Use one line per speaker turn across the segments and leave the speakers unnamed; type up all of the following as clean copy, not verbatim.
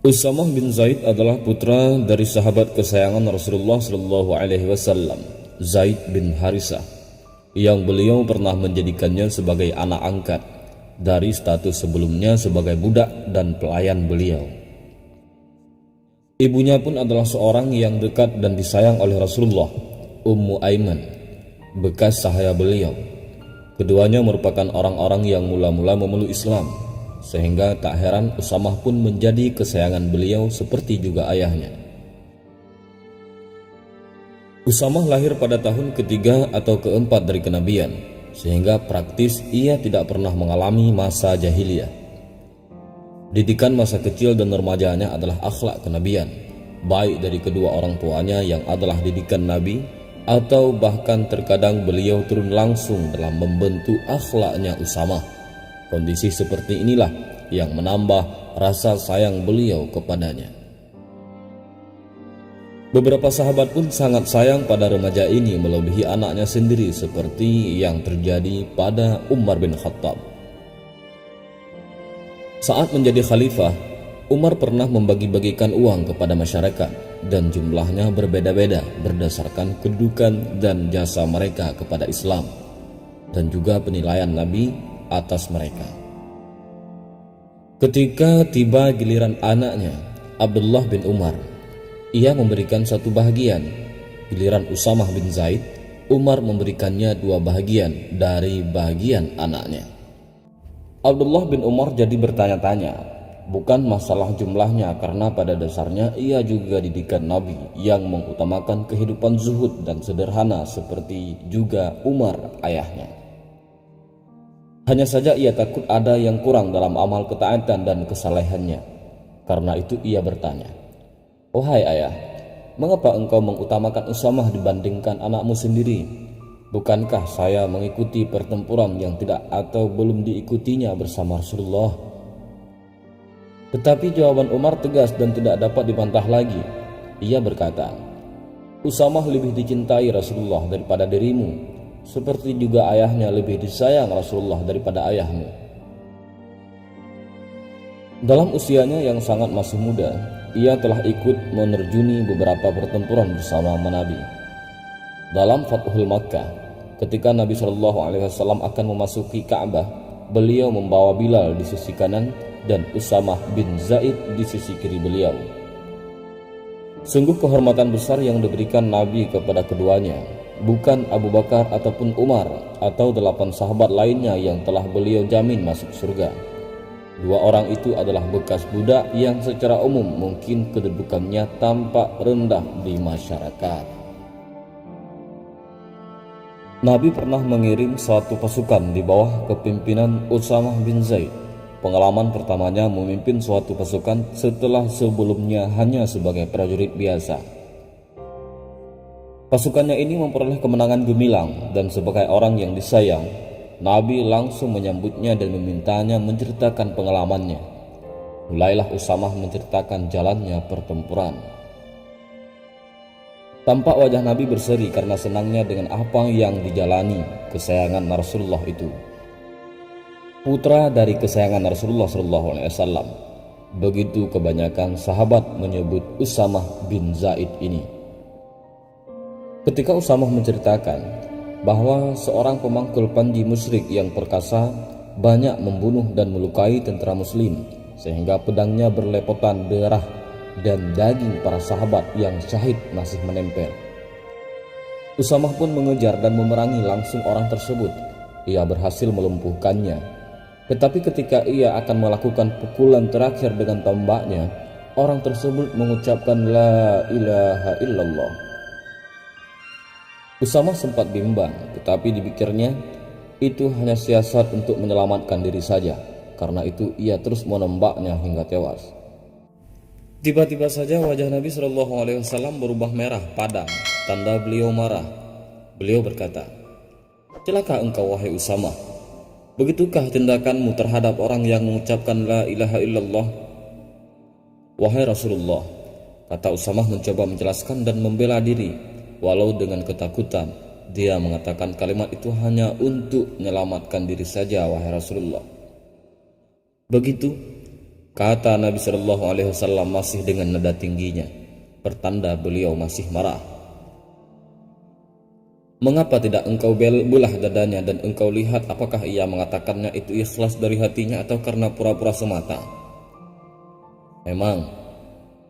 Usamah bin Zaid adalah putra dari sahabat kesayangan Rasulullah Shallallahu Alaihi Wasallam, Zaid bin Harisah, yang beliau pernah menjadikannya sebagai anak angkat dari status sebelumnya sebagai budak dan pelayan beliau. Ibunya pun adalah seorang yang dekat dan disayang oleh Rasulullah, Ummu Aiman, bekas sahaya beliau. Keduanya merupakan orang-orang yang mula-mula memeluk Islam, sehingga tak heran Usamah pun menjadi kesayangan beliau seperti juga ayahnya. Usamah lahir pada tahun ketiga atau keempat dari kenabian, sehingga praktis ia tidak pernah mengalami masa jahiliyah. Didikan masa kecil dan remajanya adalah akhlak kenabian, baik dari kedua orang tuanya yang adalah didikan Nabi, atau bahkan terkadang beliau turun langsung dalam membentuk akhlaknya Usamah. Kondisi seperti inilah yang menambah rasa sayang beliau kepadanya. Beberapa sahabat pun sangat sayang pada remaja ini melebihi anaknya sendiri, seperti yang terjadi pada Umar bin Khattab. Saat menjadi khalifah, Umar pernah membagi-bagikan uang kepada masyarakat, dan jumlahnya berbeda-beda berdasarkan kedudukan dan jasa mereka kepada Islam, dan juga penilaian Nabi atas mereka. Ketika tiba giliran anaknya, Abdullah bin Umar, ia memberikan satu bahagian. Giliran Usamah bin Zaid, Umar memberikannya 2 bahagian dari bahagian anaknya. Abdullah bin Umar jadi bertanya-tanya, bukan masalah jumlahnya, karena pada dasarnya ia juga didikan Nabi yang mengutamakan kehidupan zuhud dan sederhana seperti juga Umar ayahnya. Hanya saja ia takut ada yang kurang dalam amal ketaatan dan kesalehannya. Karena itu ia bertanya, "Wahai ayah, mengapa engkau mengutamakan Usamah dibandingkan anakmu sendiri? Bukankah saya mengikuti pertempuran yang tidak atau belum diikutinya bersama Rasulullah?" Tetapi jawaban Umar tegas dan tidak dapat dibantah lagi. Ia berkata, "Usamah lebih dicintai Rasulullah daripada dirimu, seperti juga ayahnya lebih disayang Rasulullah daripada ayahmu." Dalam usianya yang sangat masih muda, ia telah ikut menerjuni beberapa pertempuran bersama Nabi. Dalam Fathul Makkah, ketika Nabi Shallallahu Alaihi Wasallam akan memasuki Ka'bah, beliau membawa Bilal di sisi kanan dan Usamah bin Zaid di sisi kiri beliau. Sungguh kehormatan besar yang diberikan Nabi kepada keduanya, bukan Abu Bakar ataupun Umar atau 8 sahabat lainnya yang telah beliau jamin masuk surga. 2 orang itu adalah bekas budak yang secara umum mungkin kedudukannya tampak rendah di masyarakat. Nabi pernah mengirim suatu pasukan di bawah kepimpinan Usamah bin Zaid. Pengalaman pertamanya memimpin suatu pasukan setelah sebelumnya hanya sebagai prajurit biasa. Pasukannya ini memperoleh kemenangan gemilang, dan sebagai orang yang disayang, Nabi langsung menyambutnya dan memintanya menceritakan pengalamannya. Mulailah Usamah menceritakan jalannya pertempuran. Tampak wajah Nabi berseri karena senangnya dengan apa yang dijalani kesayangan Rasulullah itu. Putra dari kesayangan Rasulullah SAW. Begitu kebanyakan sahabat menyebut Usamah bin Zaid ini. Ketika Usamah menceritakan bahwa seorang pemangkul panji musyrik yang perkasa banyak membunuh dan melukai tentara muslim, sehingga pedangnya berlepotan darah dan daging para sahabat yang syahid masih menempel. Usamah pun mengejar dan memerangi langsung orang tersebut. Ia berhasil melumpuhkannya. Tetapi ketika ia akan melakukan pukulan terakhir dengan tombaknya, orang tersebut mengucapkan la ilaha illallah. Usamah sempat bimbang, tetapi dipikirnya itu hanya siasat untuk menyelamatkan diri saja. Karena itu ia terus menembaknya hingga tewas. Tiba-tiba saja wajah Nabi Shallallahu Alaihi Wasallam berubah merah padam, tanda beliau marah. Beliau berkata, "Celaka engkau wahai Usamah. Begitukah tindakanmu terhadap orang yang mengucapkan la ilaha illallah?" "Wahai Rasulullah," kata Usamah mencoba menjelaskan dan membela diri, walau dengan ketakutan. Dia mengatakan kalimat itu hanya untuk menyelamatkan diri saja, "Wahai Rasulullah." Begitu, Kata Nabi Shallallahu Alaihi Wasallam masih dengan nada tingginya, pertanda beliau masih marah. Mengapa tidak engkau belah dadanya dan engkau lihat apakah ia mengatakannya itu ikhlas dari hatinya atau karena pura-pura semata? Memang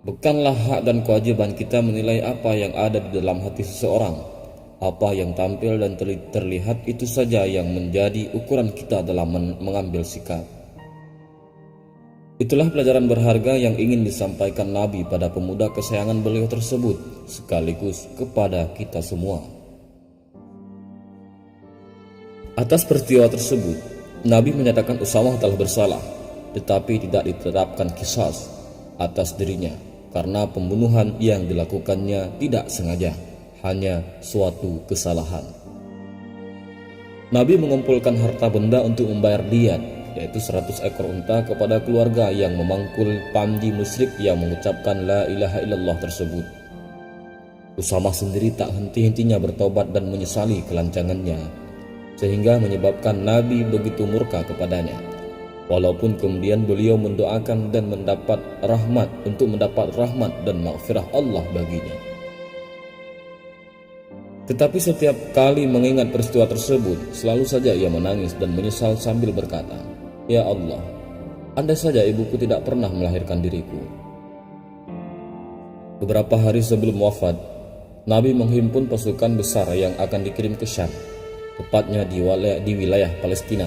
bukanlah hak dan kewajiban kita menilai apa yang ada di dalam hati seseorang. Apa yang tampil dan terlihat itu saja yang menjadi ukuran kita dalam mengambil sikap. Itulah pelajaran berharga yang ingin disampaikan Nabi pada pemuda kesayangan beliau tersebut, sekaligus kepada kita semua. Atas peristiwa tersebut, Nabi menyatakan Usamah telah bersalah, tetapi tidak ditetapkan qisas atas dirinya karena pembunuhan yang dilakukannya tidak sengaja, hanya suatu kesalahan. Nabi mengumpulkan harta benda untuk membayar diat, yaitu 100 ekor unta kepada keluarga yang memangkul pandi musyrik yang mengucapkan la ilaha illallah tersebut. Usamah sendiri tak henti-hentinya bertobat dan menyesali kelancangannya, sehingga menyebabkan Nabi begitu murka kepadanya. Walaupun kemudian beliau mendoakan dan mendapat rahmat dan maghfirah Allah baginya. Tetapi setiap kali mengingat peristiwa tersebut, selalu saja ia menangis dan menyesal sambil berkata, "Ya Allah, andai saja ibuku tidak pernah melahirkan diriku." Beberapa hari sebelum wafat, Nabi menghimpun pasukan besar yang akan dikirim ke Syam, tepatnya di wilayah Palestina,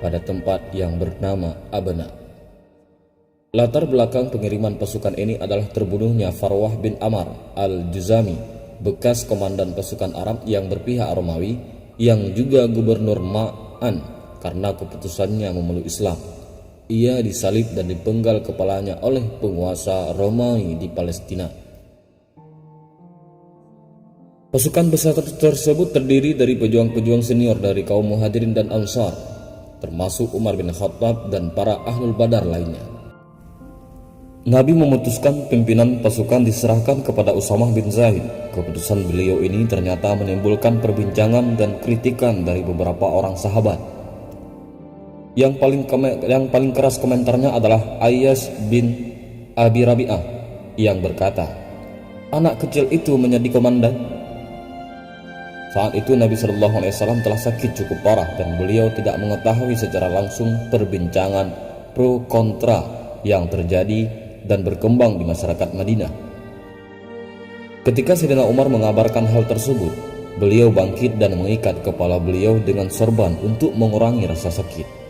pada tempat yang bernama Abna. Latar belakang pengiriman pasukan ini adalah terbunuhnya Farwah bin Amr al-Juzami, bekas komandan pasukan Arab yang berpihak Romawi, yang juga gubernur Ma'an karena keputusannya memeluk Islam. Ia disalib dan dipenggal kepalanya oleh penguasa Romawi di Palestina. Pasukan besar tersebut terdiri dari pejuang-pejuang senior dari kaum Muhajirin dan Ansar, termasuk Umar bin Khattab dan para Ahlul Badar lainnya. Nabi memutuskan pimpinan pasukan diserahkan kepada Usamah bin Zaid. Keputusan beliau ini ternyata menimbulkan perbincangan dan kritikan dari beberapa orang sahabat. Yang paling keras komentarnya adalah Ayyas bin Abi Rabi'ah yang berkata, "Anak kecil itu menjadi komandan." Saat itu Nabi Shallallahu Alaihi Wasallam telah sakit cukup parah dan beliau tidak mengetahui secara langsung perbincangan pro kontra yang terjadi dan berkembang di masyarakat Madinah. Ketika Sayyidina Umar mengabarkan hal tersebut, beliau bangkit dan mengikat kepala beliau dengan sorban untuk mengurangi rasa sakit.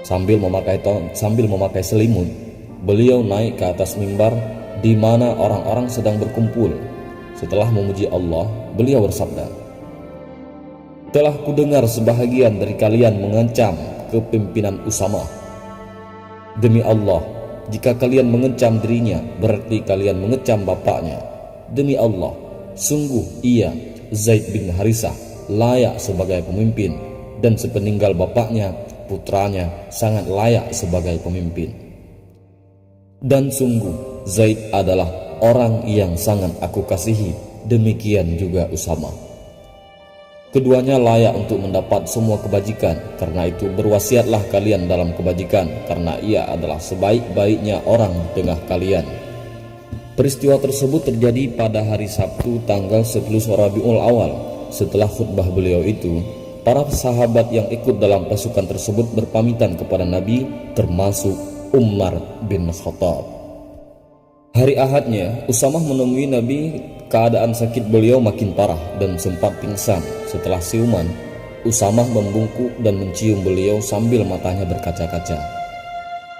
Sambil memakai selimut, beliau naik ke atas mimbar di mana orang-orang sedang berkumpul. Setelah memuji Allah, beliau bersabda, "Telah kudengar sebahagian dari kalian mengancam kepimpinan Usamah. Demi Allah, jika kalian mengecam dirinya, berarti kalian mengecam bapaknya. Demi Allah, sungguh ia, Zaid bin Harisah, layak sebagai pemimpin, dan sepeninggal bapaknya, putranya sangat layak sebagai pemimpin. Dan sungguh Zaid adalah orang yang sangat aku kasihi, demikian juga Usamah. Keduanya layak untuk mendapat semua kebajikan, karena itu berwasiatlah kalian dalam kebajikan, karena ia adalah sebaik-baiknya orang di tengah kalian." Peristiwa tersebut terjadi pada hari Sabtu tanggal 10 Rabiul Awal. Setelah khutbah beliau itu, para sahabat yang ikut dalam pasukan tersebut berpamitan kepada Nabi, termasuk Umar bin Khattab. Hari Ahadnya, Usamah menemui Nabi. Keadaan sakit beliau makin parah dan sempat pingsan. Setelah siuman, Usamah membungkuk dan mencium beliau sambil matanya berkaca-kaca.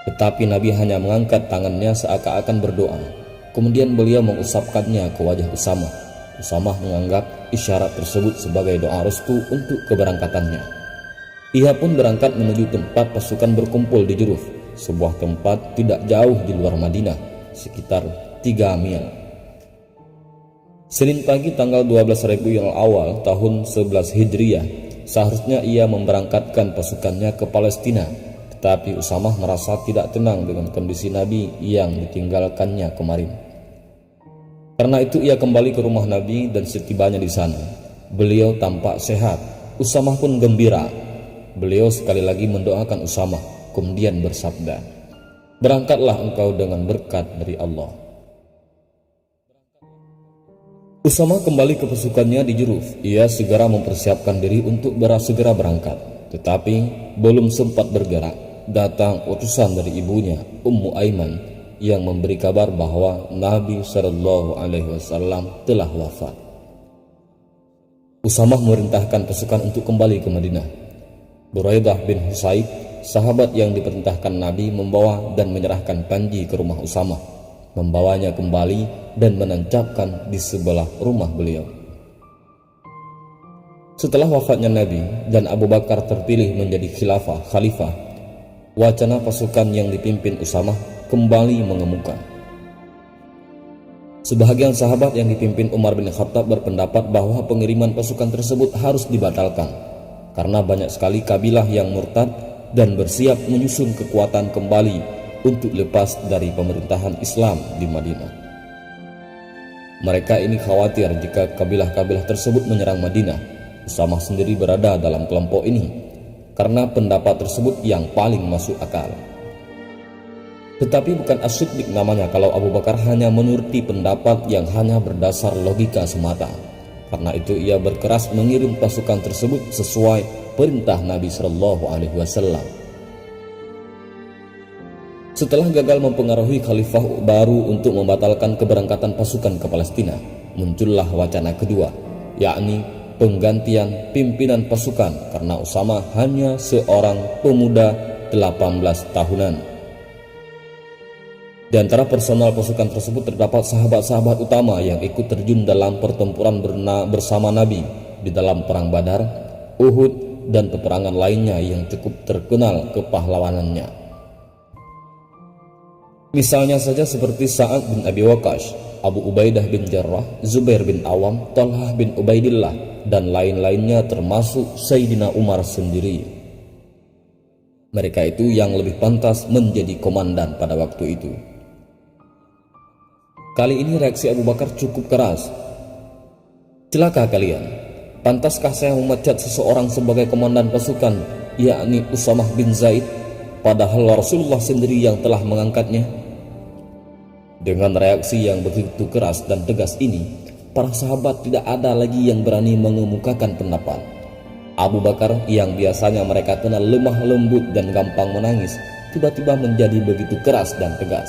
Tetapi Nabi hanya mengangkat tangannya seakan-akan berdoa. Kemudian beliau mengusapkannya ke wajah Usamah. Usamah menganggap isyarat tersebut sebagai doa restu untuk keberangkatannya. Ia pun berangkat menuju tempat pasukan berkumpul di Juruf, sebuah tempat tidak jauh di luar Madinah, sekitar 3 mil. Senin pagi tanggal 12 Rabiul Awal tahun 11 Hijriah, seharusnya ia memberangkatkan pasukannya ke Palestina, tetapi Usamah merasa tidak tenang dengan kondisi Nabi yang ditinggalkannya kemarin. Karena itu ia kembali ke rumah Nabi dan setibanya di sana, beliau tampak sehat. Usamah pun gembira. Beliau sekali lagi mendoakan Usamah, kemudian bersabda, Berangkatlah engkau dengan berkat dari Allah. Usamah kembali ke pasukannya di Juruf. Ia segera mempersiapkan diri untuk segera berangkat. Tetapi belum sempat bergerak, datang utusan dari ibunya, Ummu Aiman, yang memberi kabar bahwa Nabi Shallallahu Alaihi Wasallam telah wafat. Usamah memerintahkan pasukan untuk kembali ke Madinah. Buraidah bin Husayb, sahabat yang diperintahkan Nabi, membawa dan menyerahkan panji ke rumah Usamah, membawanya kembali dan menancapkan di sebelah rumah beliau. Setelah wafatnya Nabi dan Abu Bakar terpilih menjadi khalifah, wacana pasukan yang dipimpin Usamah kembali mengemuka. Sebahagian sahabat yang dipimpin Umar bin Khattab berpendapat bahwa pengiriman pasukan tersebut harus dibatalkan karena banyak sekali kabilah yang murtad dan bersiap menyusun kekuatan kembali untuk lepas dari pemerintahan Islam di Madinah. Mereka ini khawatir jika kabilah-kabilah tersebut menyerang Madinah. Usamah sendiri berada dalam kelompok ini karena pendapat tersebut yang paling masuk akal. Tetapi bukan as-siddiq namanya kalau Abu Bakar hanya menuruti pendapat yang hanya berdasar logika semata. Karena itu ia berkeras mengirim pasukan tersebut sesuai perintah Nabi Shallallahu Alaihi Wasallam. Setelah gagal mempengaruhi khalifah baru untuk membatalkan keberangkatan pasukan ke Palestina, muncullah wacana kedua, yakni penggantian pimpinan pasukan karena Usamah hanya seorang pemuda 18 tahunan. Di antara personal pasukan tersebut terdapat sahabat-sahabat utama yang ikut terjun dalam pertempuran bersama Nabi di dalam Perang Badar, Uhud, dan peperangan lainnya yang cukup terkenal kepahlawanannya. Misalnya saja seperti Sa'ad bin Abi Waqqas, Abu Ubaidah bin Jarrah, Zubair bin Awam, Talhah bin Ubaidillah, dan lain-lainnya termasuk Sayyidina Umar sendiri. Mereka itu yang lebih pantas menjadi komandan pada waktu itu. Kali ini reaksi Abu Bakar cukup keras. Celaka kalian, pantaskah saya memecat seseorang sebagai komandan pasukan, yakni Usamah bin Zaid, padahal Rasulullah sendiri yang telah mengangkatnya? Dengan reaksi yang begitu keras dan tegas ini, para sahabat tidak ada lagi yang berani mengemukakan pendapat. Abu Bakar yang biasanya mereka kenal lemah lembut dan gampang menangis, tiba-tiba menjadi begitu keras dan tegas.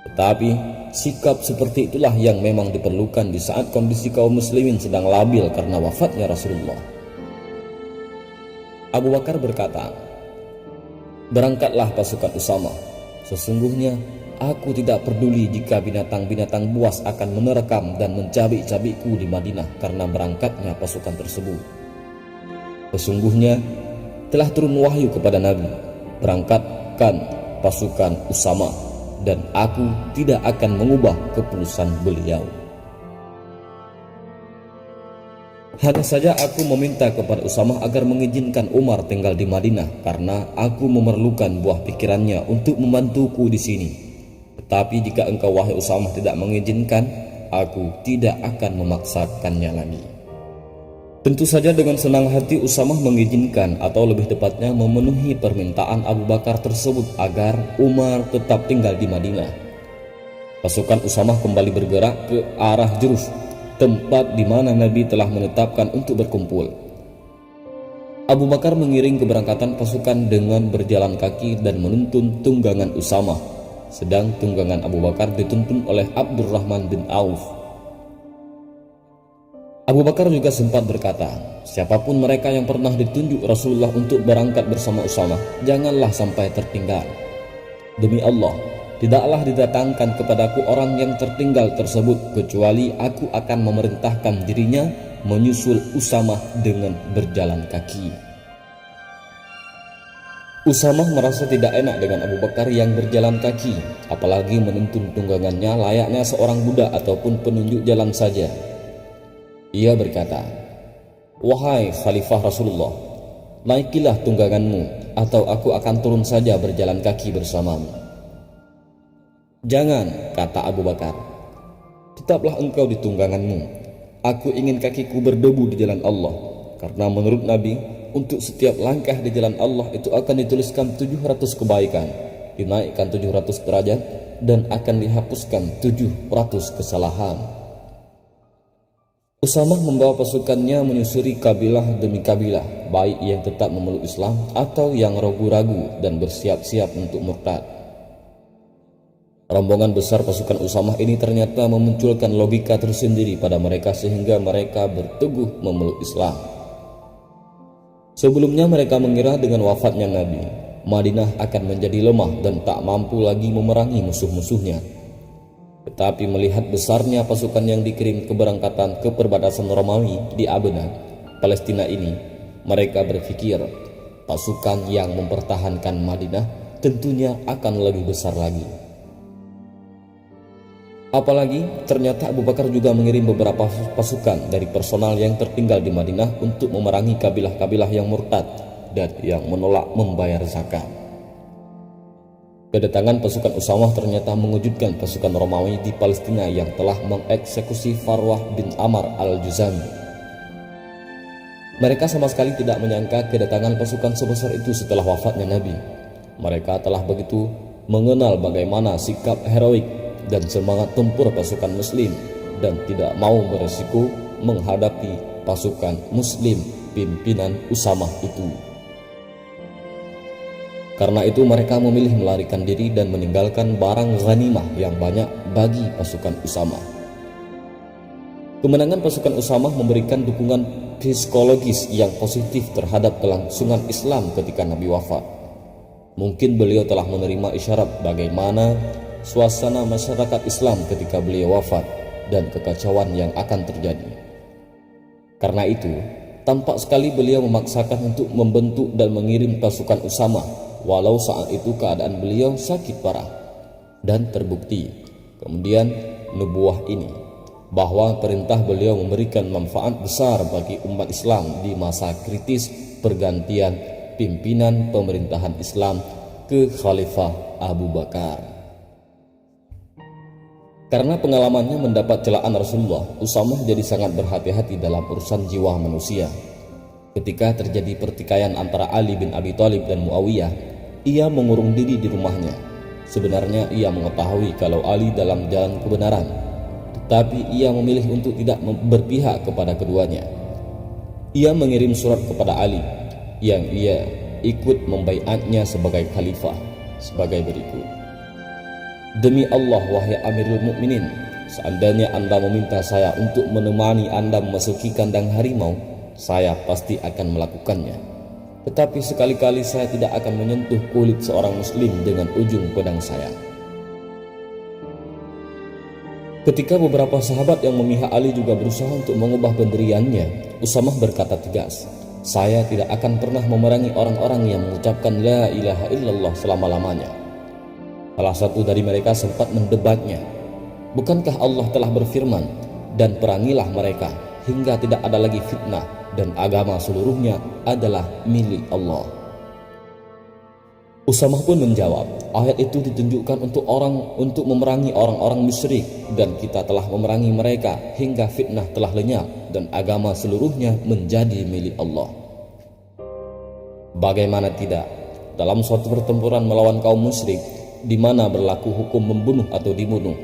Tetapi sikap seperti itulah yang memang diperlukan di saat kondisi kaum muslimin sedang labil karena wafatnya Rasulullah. Abu Bakar berkata, "Berangkatlah pasukan Usamah. Sesungguhnya aku tidak peduli jika binatang-binatang buas akan menerkam dan mencabik-cabikku di Madinah karena berangkatnya pasukan tersebut. Sesungguhnya telah turun wahyu kepada Nabi, berangkatkan pasukan Usamah, dan aku tidak akan mengubah keputusan beliau. Hanya saja aku meminta kepada Usamah agar mengizinkan Umar tinggal di Madinah karena aku memerlukan buah pikirannya untuk membantuku di sini. Tetapi jika engkau wahai Usamah tidak mengizinkan, aku tidak akan memaksakannya lagi." Tentu saja dengan senang hati Usamah mengizinkan, atau lebih tepatnya memenuhi permintaan Abu Bakar tersebut agar Umar tetap tinggal di Madinah. Pasukan Usamah kembali bergerak ke arah Juruf, tempat di mana Nabi telah menetapkan untuk berkumpul. Abu Bakar mengiring keberangkatan pasukan dengan berjalan kaki dan menuntun tunggangan Usamah, sedang tunggangan Abu Bakar dituntun oleh Abdurrahman bin Auf. Abu Bakar juga sempat berkata, "Siapapun mereka yang pernah ditunjuk Rasulullah untuk berangkat bersama Usamah, janganlah sampai tertinggal. Demi Allah, tidaklah didatangkan kepadaku orang yang tertinggal tersebut kecuali aku akan memerintahkan dirinya menyusul Usamah dengan berjalan kaki." Usamah merasa tidak enak dengan Abu Bakar yang berjalan kaki, apalagi menuntun tunggangannya layaknya seorang budak ataupun penunjuk jalan saja. Ia berkata, "Wahai Khalifah Rasulullah, naikilah tungganganmu atau aku akan turun saja berjalan kaki bersamamu." "Jangan," kata Abu Bakar, "tetaplah engkau di tungganganmu. Aku ingin kakiku berdebu di jalan Allah, karena menurut Nabi, untuk setiap langkah di jalan Allah itu akan dituliskan 700 kebaikan. dinaikkan 700 derajat dan akan dihapuskan 700 kesalahan. Usamah membawa pasukannya menyusuri kabilah demi kabilah, baik yang tetap memeluk Islam atau yang ragu-ragu dan bersiap-siap untuk murtad. Rombongan besar pasukan Usamah ini ternyata memunculkan logika tersendiri pada mereka sehingga mereka berteguh memeluk Islam. Sebelumnya mereka mengira dengan wafatnya Nabi, Madinah akan menjadi lemah dan tak mampu lagi memerangi musuh-musuhnya. Tetapi melihat besarnya pasukan yang dikirim keberangkatan ke perbatasan Romawi di Abna, Palestina ini, mereka berpikir pasukan yang mempertahankan Madinah tentunya akan lebih besar lagi. Apalagi ternyata Abu Bakar juga mengirim beberapa pasukan dari personal yang tertinggal di Madinah untuk memerangi kabilah-kabilah yang murtad dan yang menolak membayar zakat. Kedatangan pasukan Usamah ternyata mengejutkan pasukan Romawi di Palestina yang telah mengeksekusi Farwah bin Amr al-Juzami. Mereka sama sekali tidak menyangka kedatangan pasukan sebesar itu setelah wafatnya Nabi. Mereka telah begitu mengenal bagaimana sikap heroik dan semangat tempur pasukan muslim dan tidak mau beresiko menghadapi pasukan muslim pimpinan Usamah itu. Karena itu mereka memilih melarikan diri dan meninggalkan barang ghanimah yang banyak bagi pasukan Usamah. Kemenangan pasukan Usamah memberikan dukungan psikologis yang positif terhadap kelangsungan Islam ketika Nabi wafat. Mungkin beliau telah menerima isyarat bagaimana suasana masyarakat Islam ketika beliau wafat dan kekacauan yang akan terjadi. Karena itu, tampak sekali beliau memaksakan untuk membentuk dan mengirim pasukan Usamah, walau saat itu keadaan beliau sakit parah. Dan terbukti kemudian nubuah ini, bahwa perintah beliau memberikan manfaat besar bagi umat Islam di masa kritis pergantian pimpinan pemerintahan Islam ke Khalifah Abu Bakar. Karena pengalamannya mendapat celaan Rasulullah, Usamah jadi sangat berhati-hati dalam urusan jiwa manusia. Ketika terjadi pertikaian antara Ali bin Abi Thalib dan Muawiyah, ia mengurung diri di rumahnya. Sebenarnya ia mengetahui kalau Ali dalam jalan kebenaran, tetapi ia memilih untuk tidak berpihak kepada keduanya. Ia mengirim surat kepada Ali yang ia ikut membaiatnya sebagai khalifah sebagai berikut. Demi Allah, wahai Amirul Mukminin, seandainya Anda meminta saya untuk menemani Anda memasuki kandang harimau, saya pasti akan melakukannya. Tetapi sekali-kali saya tidak akan menyentuh kulit seorang muslim dengan ujung pedang saya. Ketika beberapa sahabat yang memihak Ali juga berusaha untuk mengubah pendiriannya, Usamah berkata tegas, "Saya tidak akan pernah memerangi orang-orang yang mengucapkan la ilaha illallah selama-lamanya." Salah satu dari mereka sempat mendebatnya, "Bukankah Allah telah berfirman, dan perangilah mereka hingga tidak ada lagi fitnah dan agama seluruhnya adalah milik Allah?" Usamah pun menjawab, "Ayat itu ditunjukkan untuk memerangi orang-orang musyrik, dan kita telah memerangi mereka hingga fitnah telah lenyap dan agama seluruhnya menjadi milik Allah." Bagaimana tidak, dalam suatu pertempuran melawan kaum musyrik di mana berlaku hukum membunuh atau dibunuh,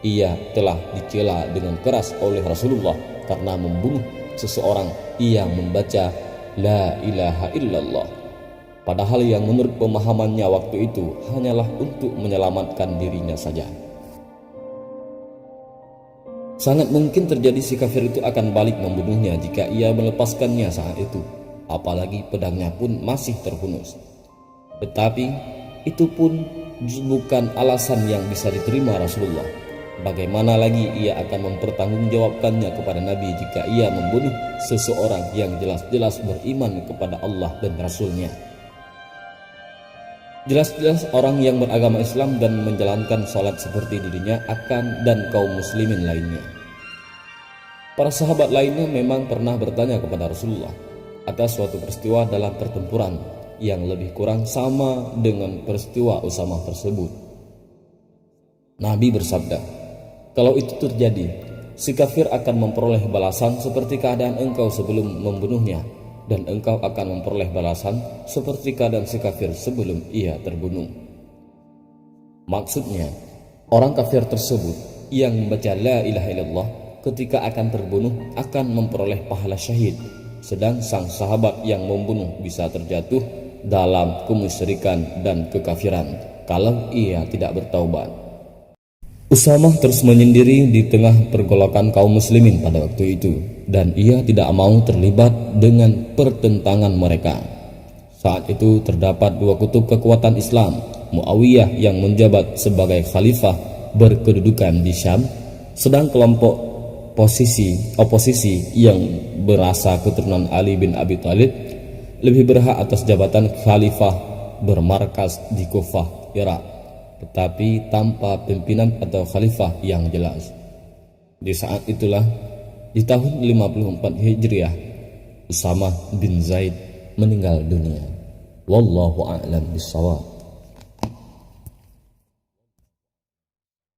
ia telah dicela dengan keras oleh Rasulullah karena membunuh seseorang yang membaca la ilaha illallah, padahal yang menurut pemahamannya waktu itu hanyalah untuk menyelamatkan dirinya saja. Sangat mungkin terjadi si kafir itu akan balik membunuhnya jika ia melepaskannya saat itu, apalagi pedangnya pun masih terhunus. Tetapi itu pun bukan alasan yang bisa diterima Rasulullah. Bagaimana lagi ia akan mempertanggungjawabkannya kepada Nabi jika ia membunuh seseorang yang jelas-jelas beriman kepada Allah dan Rasulnya? Jelas-jelas orang yang beragama Islam dan menjalankan salat seperti dirinya akan dan kaum muslimin lainnya. Para sahabat lainnya memang pernah bertanya kepada Rasulullah atas suatu peristiwa dalam pertempuran yang lebih kurang sama dengan peristiwa Usamah tersebut. Nabi bersabda, "Kalau itu terjadi, si kafir akan memperoleh balasan seperti keadaan engkau sebelum membunuhnya, dan engkau akan memperoleh balasan seperti keadaan si kafir sebelum ia terbunuh." Maksudnya, orang kafir tersebut yang membaca la ilaha illallah ketika akan terbunuh akan memperoleh pahala syahid, sedang sang sahabat yang membunuh bisa terjatuh dalam kemusyrikan dan kekafiran kalau ia tidak bertaubat. Usamah terus menyendiri di tengah pergolakan kaum muslimin pada waktu itu, dan ia tidak mau terlibat dengan pertentangan mereka. Saat itu terdapat dua kutub kekuatan Islam, Muawiyah yang menjabat sebagai khalifah berkedudukan di Syam, sedang kelompok oposisi yang berasa keturunan Ali bin Abi Thalib lebih berhak atas jabatan khalifah bermarkas di Kufah, Irak, tetapi tanpa pimpinan atau khalifah yang jelas. Di saat itulah, di tahun 54 Hijriah, Usamah bin Zaid meninggal dunia. Wallahu a'lam bishawab.